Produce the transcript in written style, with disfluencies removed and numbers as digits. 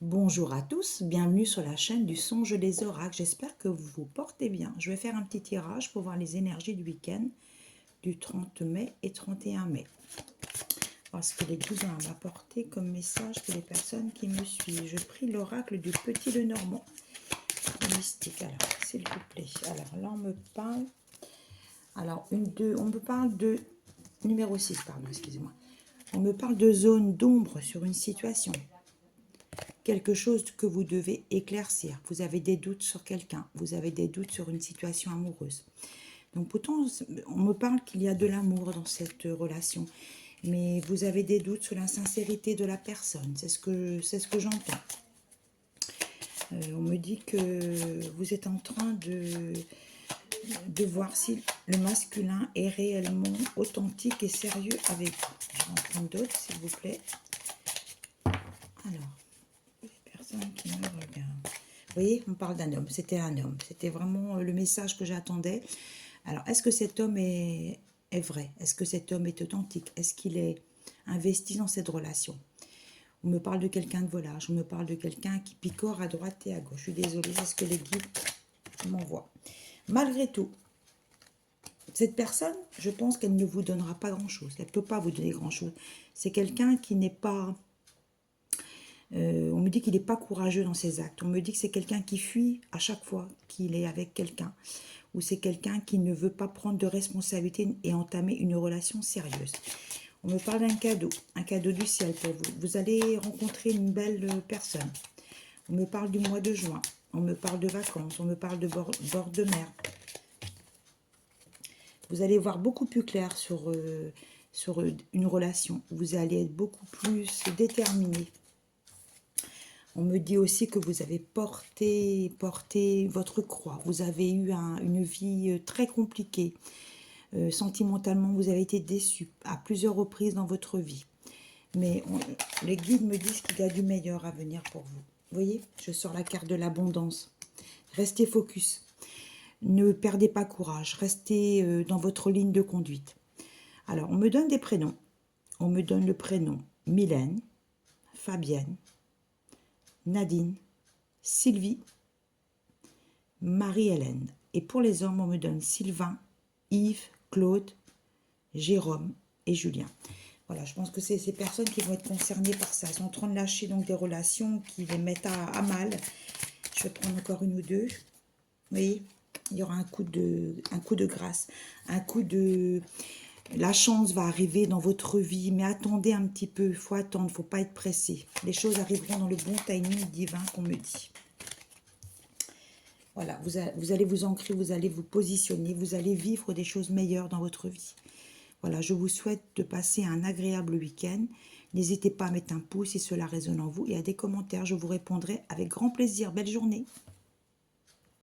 Bonjour à tous, bienvenue sur la chaîne du Songe des Oracles. J'espère que vous vous portez bien. Je vais faire un petit tirage pour voir les énergies du week-end du 30 mai et 31 mai. Parce que les guides ont à m'apporter comme message pour les personnes qui me suivent. Je prie l'oracle du Petit Lenormand. Mystique, alors, s'il vous plaît. Alors là, on me parle... Alors, on me parle de... Numéro 6, pardon, excusez-moi. On me parle de zone d'ombre sur une situation. Quelque chose que vous devez éclaircir. Vous avez des doutes sur quelqu'un. Vous avez des doutes sur une situation amoureuse. Donc pourtant, on me parle qu'il y a de l'amour dans cette relation. Mais vous avez des doutes sur la sincérité de la personne. C'est ce que j'entends. On me dit que vous êtes en train de voir si le masculin est réellement authentique et sérieux avec vous. Je vais en prendre d'autres, s'il vous plaît. Alors, personne qui me regarde. Vous voyez, on parle d'un homme. C'était un homme. C'était vraiment le message que j'attendais. Alors, est-ce que cet homme est vrai? Est-ce que cet homme est authentique? Est-ce qu'il est investi dans cette relation? On me parle de quelqu'un de volage. On me parle de quelqu'un qui picore à droite et à gauche. Je suis désolée, c'est ce que les guides m'envoient. Malgré tout, cette personne, je pense qu'elle ne vous donnera pas grand-chose. Elle ne peut pas vous donner grand-chose. C'est quelqu'un qui n'est pas... on me dit qu'il n'est pas courageux dans ses actes. On me dit que c'est quelqu'un qui fuit à chaque fois qu'il est avec quelqu'un. Ou c'est quelqu'un qui ne veut pas prendre de responsabilité et entamer une relation sérieuse. On me parle d'un cadeau du ciel pour vous. Vous allez rencontrer une belle personne. On me parle du mois de juin. On me parle de vacances. On me parle de bord de mer. Vous allez voir beaucoup plus clair sur une relation. Vous allez être beaucoup plus déterminé. On me dit aussi que vous avez porté votre croix. Vous avez eu une vie très compliquée. Sentimentalement, vous avez été déçu à plusieurs reprises dans votre vie. Mais les guides me disent qu'il y a du meilleur à venir pour vous. Vous voyez, je sors la carte de l'abondance. Restez focus. Ne perdez pas courage. Restez dans votre ligne de conduite. Alors, on me donne des prénoms. On me donne le prénom Mylène, Fabienne, Nadine, Sylvie, Marie-Hélène. Et pour les hommes, on me donne Sylvain, Yves, Claude, Jérôme et Julien. Voilà, je pense que c'est ces personnes qui vont être concernées par ça. Elles sont en train de lâcher donc des relations qui les mettent à mal. Je vais prendre encore une ou deux. Vous voyez, il y aura un coup de grâce, un coup de... La chance va arriver dans votre vie, mais attendez un petit peu. Il faut attendre, il ne faut pas être pressé. Les choses arriveront dans le bon timing divin qu'on me dit. Voilà, vous allez vous ancrer, vous allez vous positionner, vous allez vivre des choses meilleures dans votre vie. Voilà, je vous souhaite de passer un agréable week-end. N'hésitez pas à mettre un pouce si cela résonne en vous et à des commentaires. Je vous répondrai avec grand plaisir. Belle journée.